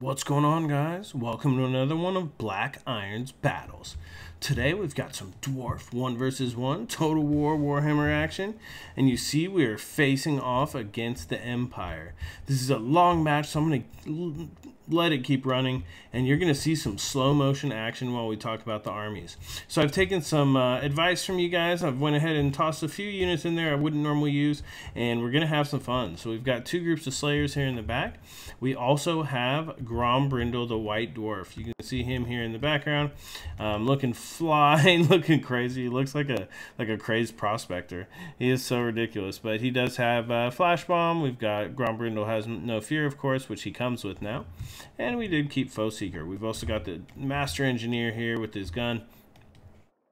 What's going on, guys? Welcome to another one of BlackIron's battles. Today we've got some dwarf 1 versus 1 Total War Warhammer action, and you see we are facing off against the Empire. This is a long match, so I'm going to let it keep running, and you're going to see some slow motion action while we talk about the armies. So I've taken some advice from you guys. I've went ahead and tossed a few units in there I wouldn't normally use, and we're going to have some fun. So we've got two groups of Slayers here in the back. We also have Grombrindal, the White Dwarf. You can see him here in the background, looking fly, looking crazy. He looks like a crazed prospector. He is so ridiculous, but he does have Flash Bomb. We've got Grombrindal has no fear, of course, which he comes with now. And we did keep Foe Seeker. We've also got the Master Engineer here with his gun.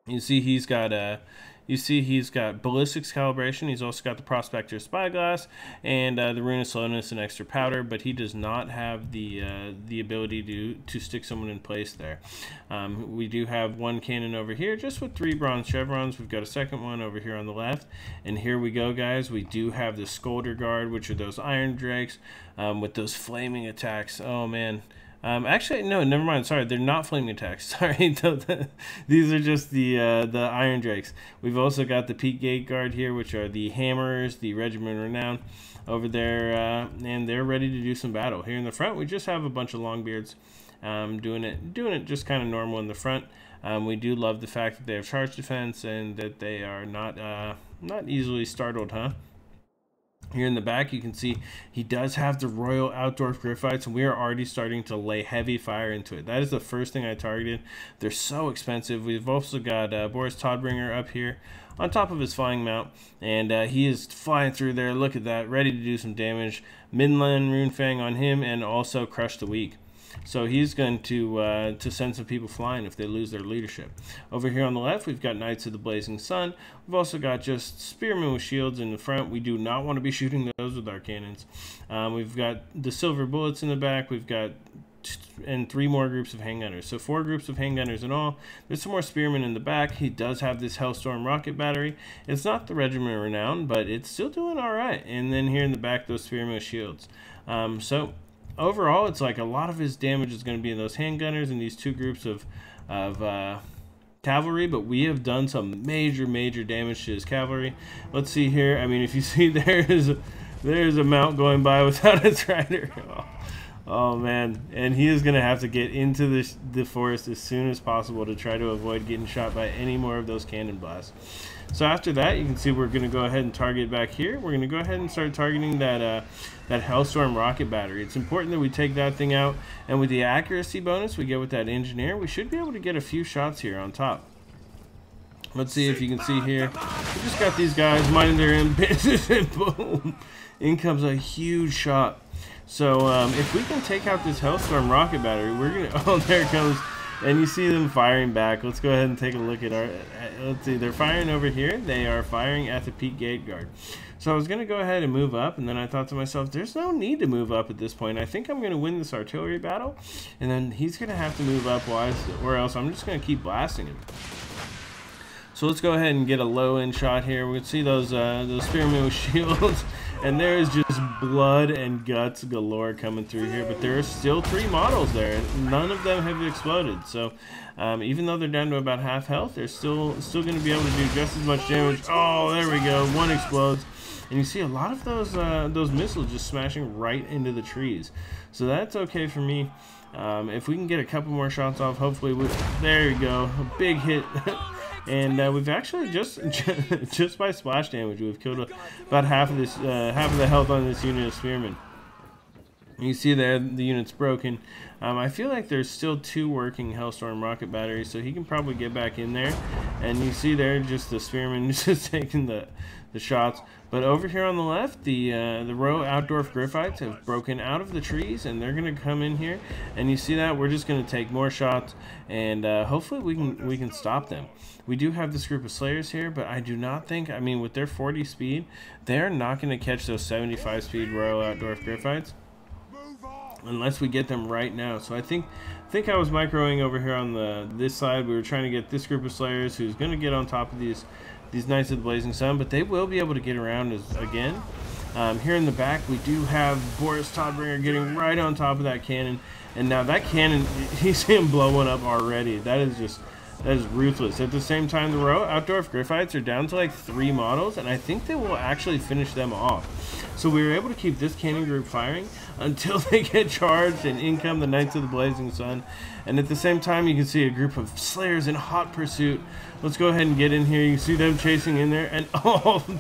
You see he's got ballistics calibration. He's also got the Prospector Spyglass and the Rune of Slowness and extra powder, but he does not have the ability to stick someone in place there. We do have one cannon over here, just with 3 bronze chevrons. We've got a second one over here on the left, and here we go, guys. We do have the Skolder Guard, which are those Iron Drakes with those flaming attacks. Oh man. Actually, no, never mind. Sorry, they're not flaming attacks. Sorry, these are just the Iron Drakes. We've also got the Peak Gate Guard here, which are the Hammerers, the Regiment Renown over there, and they're ready to do some battle. Here in the front, we just have a bunch of Longbeards doing it just kind of normal in the front. We do love the fact that they have charge defense and that they are not easily startled, huh? Here in the back, you can see he does have the Royal Outdoor Griffites, and we are already starting to lay heavy fire into it. That is the first thing I targeted. They're so expensive. We've also got Borris Toddbringer up here on top of his flying mount, and he is flying through there. Look at that, ready to do some damage. Midland Runefang on him, and also Crush the Weak. So he's going to send some people flying if they lose their leadership. Over here on the left, we've got Knights of the Blazing Sun. We've also got just Spearmen with shields in the front. We do not want to be shooting those with our cannons. We've got the Silver Bullets in the back. We've got 3 more groups of handgunners. So 4 groups of handgunners in all. There's some more spearmen in the back. He does have this Hellstorm rocket battery. It's not the Regiment Renown, but it's still doing all right. And then here in the back, those spearmen with shields. So overall, it's like a lot of his damage is going to be in those handgunners and these 2 groups of cavalry, but we have done some major damage to his cavalry. Let's see here. I mean, if you see there's a mount going by without its rider. Oh man, and he is going to have to get into the forest as soon as possible to try to avoid getting shot by any more of those cannon blasts. So after that, you can see we're going to go ahead and target back here. We're going to go ahead and start targeting that Hellstorm rocket battery. It's important that we take that thing out, and with the accuracy bonus we get with that engineer, we should be able to get a few shots here on top. Let's see if you can see here. We just got these guys minding their own business, and boom, in comes a huge shot. So if we can take out this Hellstorm rocket battery, we're gonna. Oh, there it comes. And you see them firing back. Let's go ahead and take a look at our... let's see, they're firing over here. They are firing at the Peak Gate Guard. So I was going to go ahead and move up, and then I thought to myself, there's no need to move up at this point. I think I'm going to win this artillery battle, and then he's going to have to move up, or else I'm just going to keep blasting him. So let's go ahead and get a low-end shot here. We can see those spearmen with shields, and there is just blood and guts galore coming through here. But there are still 3 models there. None of them have exploded. So even though they're down to about half health, they're still going to be able to do just as much damage. Oh, there we go. One explodes, and you see a lot of those missiles just smashing right into the trees. So that's okay for me. If we can get a couple more shots off, hopefully there you go, a big hit. And we've actually just by splash damage, we've killed about half of the health on this unit of spearmen. You see there the unit's broken. I feel like there's still 2 working Hellstorm rocket batteries, so he can probably get back in there. And you see there just the spearmen just taking the shots. But over here on the left, the Royal Outdoor Griffites have broken out of the trees, and they're going to come in here. And you see that we're just going to take more shots, and hopefully we can stop them. We do have this group of Slayers here, but I do not think, I mean, with their 40 speed, they're not going to catch those 75 speed Royal Outdoor Griffites unless we get them right now. So I think I was microing over here on this side. We were trying to get this group of Slayers who's going to get on top of these Knights of the Blazing Sun, but they will be able to get around again. Here in the back, we do have Borris Toddbringer getting right on top of that cannon. And now that cannon, he's him blow one up already. That is ruthless. At the same time, the Outdwarf Griffites are down to like 3 models, and I think they will actually finish them off. So we were able to keep this cannon group firing until they get charged, and in come the Knights of the Blazing Sun. And at the same time, you can see a group of Slayers in hot pursuit. Let's go ahead and get in here. You can see them chasing in there, and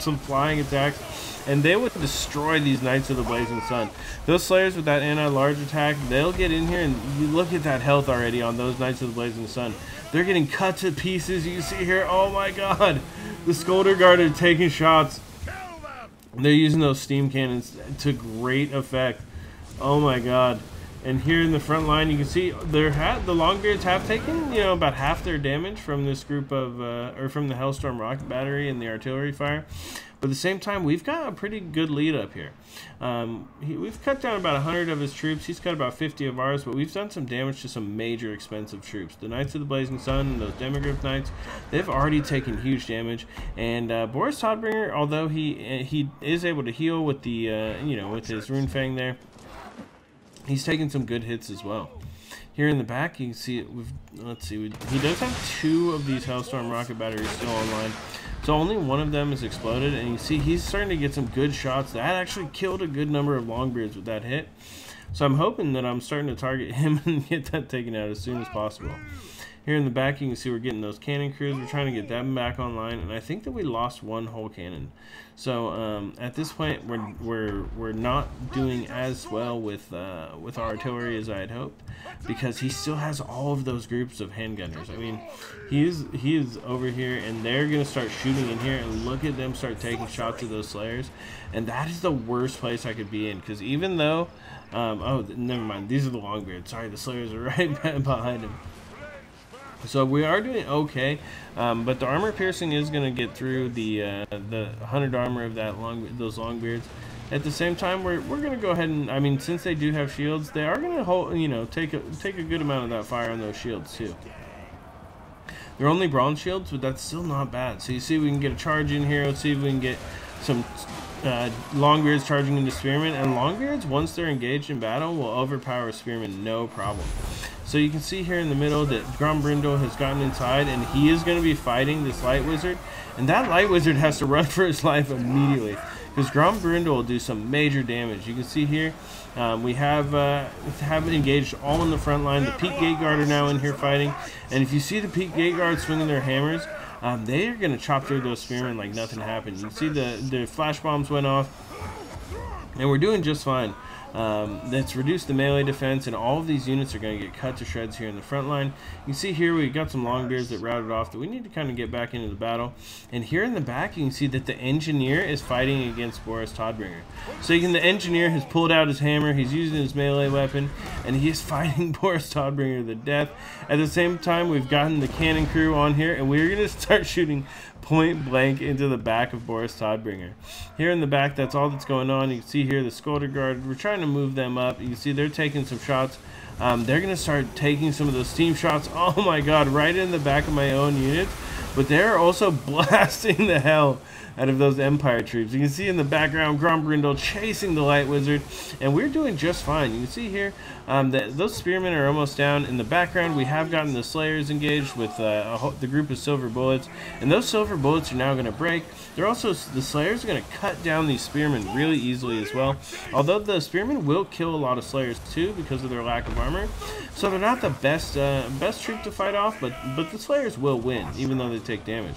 some flying attacks. And they would destroy these Knights of the Blazing Sun. Those Slayers with that anti-large attack, they'll get in here, and you look at that health already on those Knights of the Blazing Sun. They're getting cut to pieces. You see here, oh my god, the Skolder Guard are taking shots. They're using those steam cannons to great effect. Oh my god. And here in the front line, you can see the Longbeards have taken, you know, about half their damage from this group of, or from the Hellstorm rocket battery and the artillery fire. But at the same time, we've got a pretty good lead up here. We've cut down about 100 of his troops. He's cut about 50 of ours, but we've done some damage to some major expensive troops. The Knights of the Blazing Sun and those Demogryph Knights, they've already taken huge damage. And Borris Toddbringer, although he is able to heal with the, you know, with his Rune Fang there, he's taking some good hits as well. Here in the back, you can see it. Let's see. He does have 2 of these Hellstorm rocket batteries still online. So only one of them is exploded, and you see he's starting to get some good shots. That actually killed a good number of Longbeards with that hit. So I'm hoping that I'm starting to target him and get that taken out as soon as possible. Here in the back, you can see we're getting those cannon crews. We're trying to get them back online, and I think that we lost 1 whole cannon. So at this point, we're not doing as well with our artillery as I had hoped, because he still has all of those groups of handgunners. I mean, he is over here, and they're gonna start shooting in here, and look at them start taking shots at those Slayers, and that is the worst place I could be in, because even though, oh, never mind, these are the Longbeards. Sorry, the Slayers are right behind him. So we are doing okay, but the armor piercing is going to get through the 100 armor of those Longbeards. At the same time, we're going to go ahead and, I mean, since they do have shields, they are going to hold, you know, take a good amount of that fire on those shields too. They're only bronze shields, but that's still not bad. So you see, we can get a charge in here. Let's see if we can get some Longbeards charging into Spearmen, and Longbeards, once they're engaged in battle, will overpower Spearmen no problem. So you can see here in the middle that Grombrindal has gotten inside, and he is going to be fighting this Light Wizard, and that Light Wizard has to run for his life immediately, because Grombrindal will do some major damage. You can see here we have engaged all in the front line. The Peak Gate Guard are now in here fighting, and if you see the Peak Gate Guard swinging their hammers, they are going to chop through those Spearmen like nothing happened. You can see the flash bombs went off, and we're doing just fine. That's reduced the melee defense, and all of these units are going to get cut to shreds here in the front line. You can see here we got some Longbeards that routed off that we need to kind of get back into the battle. And here in the back, you can see that the Engineer is fighting against Borris Toddbringer. So the Engineer has pulled out his hammer, he's using his melee weapon, and he is fighting Borris Toddbringer to death. At the same time, we've gotten the cannon crew on here, and we're going to start shooting point blank into the back of Borris Toddbringer. Here in the back, that's all that's going on. You can see here the Skolder Guard, we're trying to move them up. You can see they're taking some shots. They're going to start taking some of those steam shots, oh my god, right in the back of my own units. But they're also blasting the hell out of those Empire troops. You can see in the background Grombrindal chasing the Light Wizard, and we're doing just fine. You can see here that those Spearmen are almost down. In the background, we have gotten the Slayers engaged with the group of Silver Bullets, and those Silver Bullets are now going to break. They're also, the Slayers are going to cut down these Spearmen really easily as well, although the Spearmen will kill a lot of Slayers too because of their lack of armor. So they're not the best troop to fight off, but the Slayers will win, even though they take damage.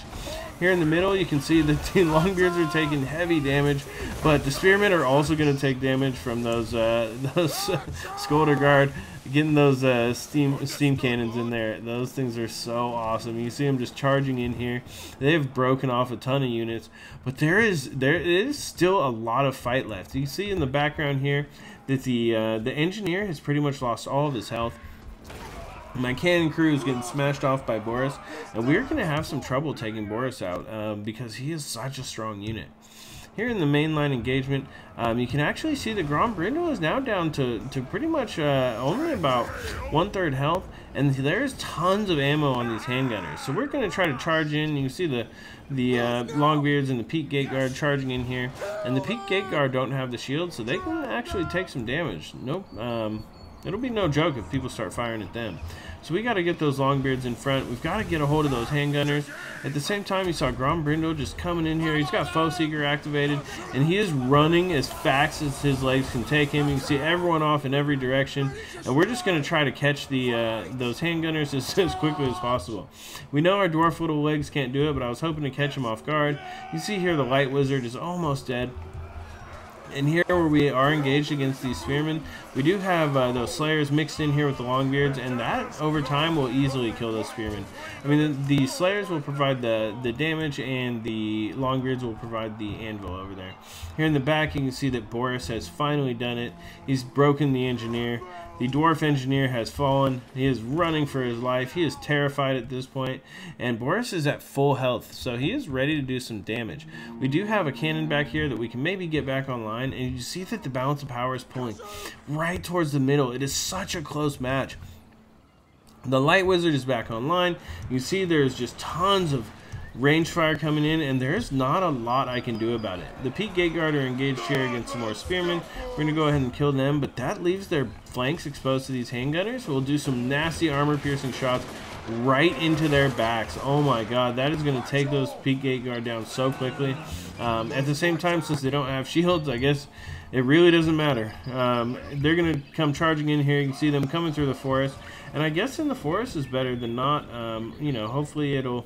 Here in the middle, you can see that the Longbeards are taking heavy damage, but the Spearmen are also going to take damage from those Skolder Guard, getting those steam cannons in there. Those things are so awesome. You see them just charging in here. They have broken off a ton of units, but there is still a lot of fight left. You see in the background here that the Engineer has pretty much lost all of his health. My cannon crew is getting smashed off by Borris, and we're going to have some trouble taking Borris out because he is such a strong unit. Here in the mainline engagement, you can actually see the Grombrindal is now down to pretty much only about 1/3 health, and there's tons of ammo on these handgunners. So we're going to try to charge in. You can see the Longbeards and the Peak Gate Guard charging in here, and the Peak Gate Guard don't have the shield, so they can actually take some damage. Nope, it'll be no joke if people start firing at them. So we got to get those Longbeards in front. We've got to get a hold of those handgunners. At the same time, you saw Grombrindal just coming in here. He's got Foe Seeker activated, and he is running as fast as his legs can take him. You can see everyone off in every direction, and we're just going to try to catch the those handgunners as quickly as possible. We know our dwarf little legs can't do it, but I was hoping to catch him off guard. You see here the Light Wizard is almost dead. And here where we are engaged against these spearmen, we do have those slayers mixed in here with the Longbeards, and that over time will easily kill those spearmen. I mean, the slayers will provide the damage, and the Longbeards will provide the anvil over there. Here in the back, you can see that Borris has finally done it. He's broken the engineer. The dwarf engineer has fallen. He is running for his life. He is terrified at this point, and Borris is at full health, so he is ready to do some damage. We do have a cannon back here that we can maybe get back online, and you see that the balance of power is pulling right towards the middle. It is such a close match. The Light Wizard is back online. You see there's just tons of range fire coming in, and there's not a lot I can do about it. The Peak Gate Guard are engaged here against some more spearmen. We're going to go ahead and kill them, but that leaves their flanks exposed to these handgunners. We'll do some nasty armor-piercing shots right into their backs. Oh my god, that is going to take those Peak Gate Guard down so quickly. At the same time, since they don't have shields, I guess it really doesn't matter. They're going to come charging in here. You can see them coming through the forest, and I guess in the forest is better than not. You know, hopefully it'll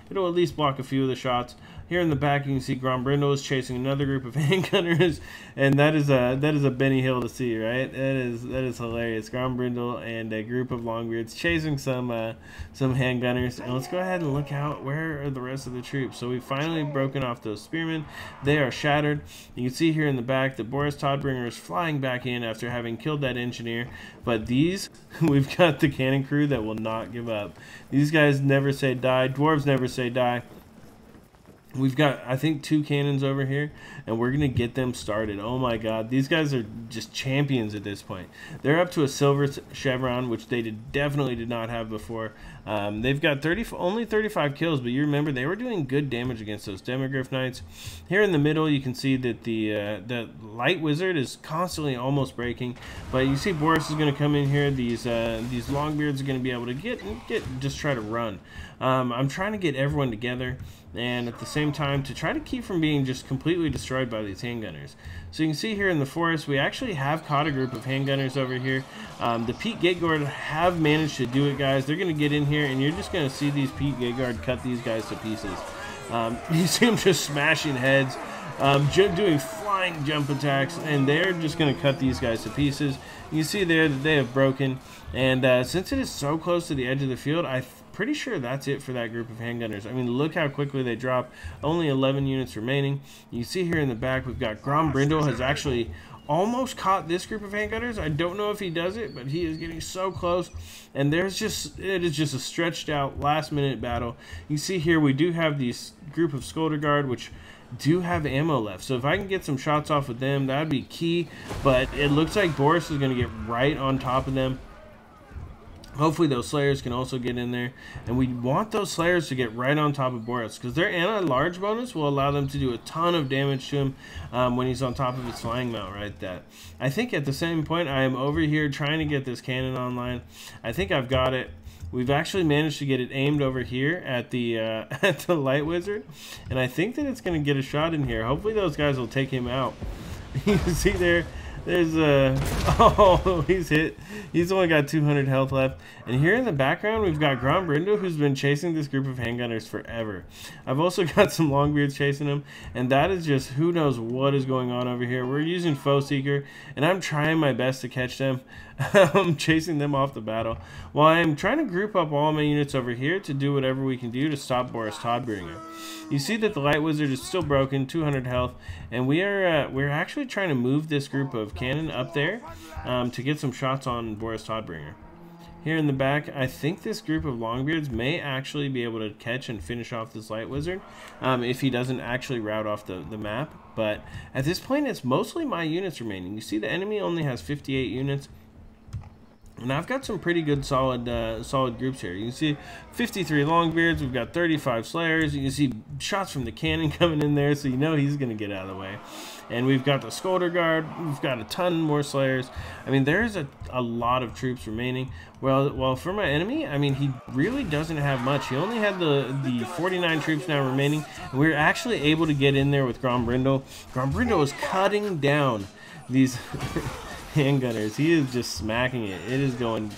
at least block a few of the shots. Here in the back, you can see Grombrindal is chasing another group of handgunners, and that is a Benny Hill to see, right? That is hilarious. Grombrindal and a group of Longbeards chasing some handgunners. And let's go ahead and look out. Where are the rest of the troops? So we've finally broken off those spearmen. They are shattered. You can see here in the back that Borris Toddbringer is flying back in after having killed that engineer. But we've got the cannon crew that will not give up. These guys never say die. Dwarves never say die. We've got, I think, 2 cannons over here, and we're going to get them started. Oh my god, these guys are just champions at this point. They're up to a silver chevron, which they definitely did not have before. They've got only 35 kills, but you remember they were doing good damage against those Demogryph Knights. Here in the middle, you can see that the Light Wizard is constantly almost breaking, but you see Borris is going to come in here. These Longbeards are going to be able to just try to run. I'm trying to get everyone together, and at the same time to try to keep from being just completely destroyed by these handgunners. So you can see here in the forest, we actually have caught a group of handgunners over here. The Peak Gate Guard have managed to do it, guys. They're going to get in here, and you're just going to see these Peak Gate Guard cut these guys to pieces. You see them just smashing heads, doing flying jump attacks, and they're just going to cut these guys to pieces. You see there that they have broken, and since it is so close to the edge of the field, I'm pretty sure that's it for that group of handgunners. I mean, look how quickly they drop. Only 11 units remaining. You see here in the back, we've got Grombrindal has actually almost caught this group of handgunners. I don't know if he does it, but he is getting so close. And it is just a stretched out last minute battle. You see here we do have these group of Skolder Guard, which do have ammo left. So if I can get some shots off with them, that would be key. But it looks like Borris is going to get right on top of them. Hopefully those Slayers can also get in there, and we want those Slayers to get right on top of Borris, because their anti-large bonus will allow them to do a ton of damage to him when he's on top of his flying mount, right? I think at the same point I am over here trying to get this cannon online. I think I've got it. We've actually managed to get it aimed over here at the Light Wizard, and I think that it's going to get a shot in here. Hopefully those guys will take him out. You can see there's oh, he's hit. He's only got 200 health left. And here in the background, we've got Grombrindal, who's been chasing this group of handgunners forever. I've also got some Longbeards chasing him, and that is just who knows what is going on over here. We're using Foe Seeker, and I'm trying my best to catch them. I'm chasing them off the battle, while I'm trying to group up all my units over here to do whatever we can do to stop Borris Toddbringer. You see that the Light Wizard is still broken, 200 health, and we're actually trying to move this group of cannon up there to get some shots on Borris Toddbringer. Here in the back, I think this group of Longbeards may actually be able to catch and finish off this Light Wizard if he doesn't actually route off the map. But at this point, it's mostly my units remaining. You see the enemy only has 58 units. And I've got some pretty good solid groups here. You can see 53 Longbeards, we've got 35 Slayers. You can see shots from the cannon coming in there, so you know he's going to get out of the way. And we've got the Skolder Guard, we've got a ton more Slayers. I mean, there's a lot of troops remaining. Well, for my enemy, I mean, he really doesn't have much. He only had the 49 troops now remaining. And we were actually able to get in there with Grombrindal. Grombrindal is cutting down these... handgunners. He is just smacking it. It is going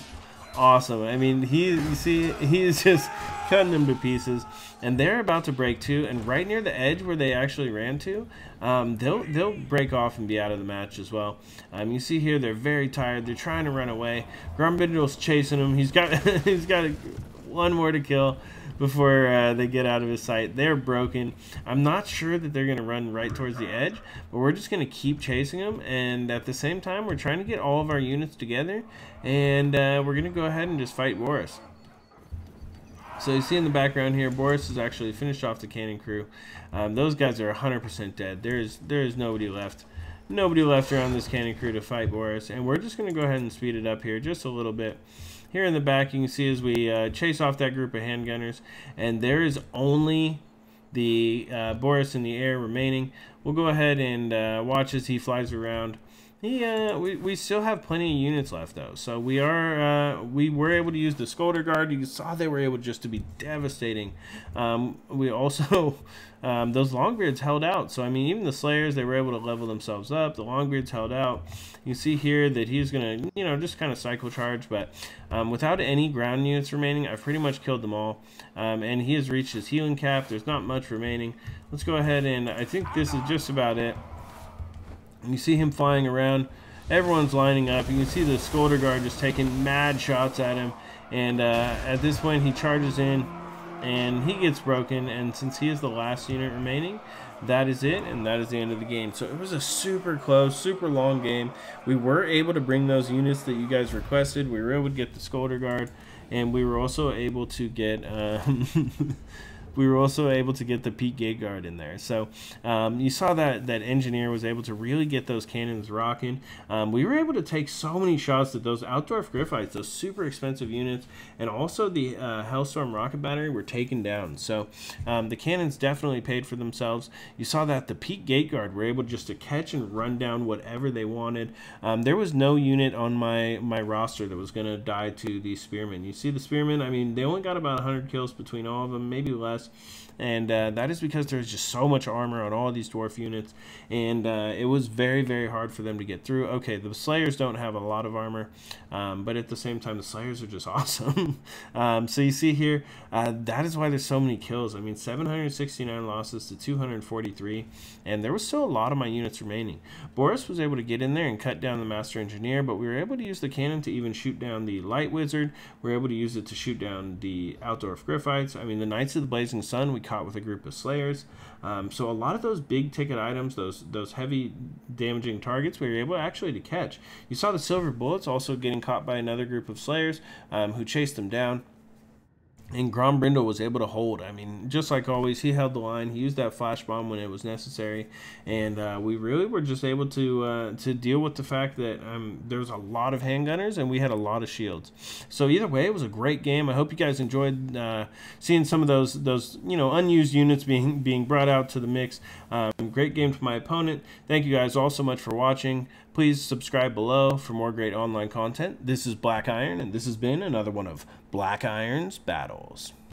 awesome. I mean, you see, he is just cutting them to pieces. And they're about to break too. And right near the edge where they actually ran to, they'll break off and be out of the match as well. You see here, they're very tired. They're trying to run away. Grombrindal's chasing him. He's got one more to kill before they get out of his sight. They're broken. I'm not sure that they're going to run right towards the edge, but we're just going to keep chasing them, and at the same time we're trying to get all of our units together, and we're going to go ahead and just fight Borris. So you see in the background here, Borris has actually finished off the cannon crew. Those guys are 100% dead. There is nobody left. Nobody left around this cannon crew to fight Borris, and we're just going to go ahead and speed it up here just a little bit. Here in the back, you can see as we chase off that group of handgunners, and there is only the Borris in the air remaining. We'll go ahead and watch as he flies around. We still have plenty of units left though, so we were able to use the Skolder Guard. You saw they were able just to be devastating. We also those Longbeards held out, so I mean even the Slayers, they were able to level themselves up. The Longbeards held out. You see here that he's gonna just kind of cycle charge, but without any ground units remaining, I've pretty much killed them all, and he has reached his healing cap. There's not much remaining. Let's go ahead and I think this is just about it. You see him flying around. Everyone's lining up. You can see the Skolder Guard just taking mad shots at him. And at this point, he charges in, and he gets broken. And since he is the last unit remaining, that is it, and that is the end of the game. So it was a super close, super long game. We were able to bring those units that you guys requested. We were able to get the Skolder Guard, and we were also able to get... we were also able to get the Peak Gate Guard in there. So you saw that engineer was able to really get those cannons rocking. We were able to take so many shots that those Outdwarf Griffites, those super expensive units, and also the Hellstorm Rocket Battery were taken down. So the cannons definitely paid for themselves. You saw that the Peak Gate Guard were able just to catch and run down whatever they wanted. There was no unit on my roster that was going to die to the Spearmen. You see the Spearmen, I mean, they only got about 100 kills between all of them, maybe less. And that is because there's just so much armor on all of these dwarf units, and it was very, very hard for them to get through. Okay, the Slayers don't have a lot of armor, but at the same time, the Slayers are just awesome. So you see here, that is why there's so many kills. I mean, 769 losses to 243, and there was still a lot of my units remaining. Borris was able to get in there and cut down the Master Engineer, but we were able to use the cannon to even shoot down the Light Wizard. We were able to use it to shoot down the Outdwarf Griffites. I mean, the Knights of the Blazing Sun, we caught with a group of Slayers. So a lot of those big ticket items, those heavy damaging targets, we were able actually to catch. You saw the Silver Bullets also getting caught by another group of Slayers who chased them down. And Grombrindal was able to hold. I mean, just like always, he held the line. He used that flash bomb when it was necessary, and we really were just able to deal with the fact that there was a lot of handgunners and we had a lot of shields. So either way, it was a great game. I hope you guys enjoyed seeing some of those unused units being brought out to the mix. Great game for my opponent. Thank you guys all so much for watching. Please subscribe below for more great online content. This is BlackIron, and this has been another one of BlackIron's Battles.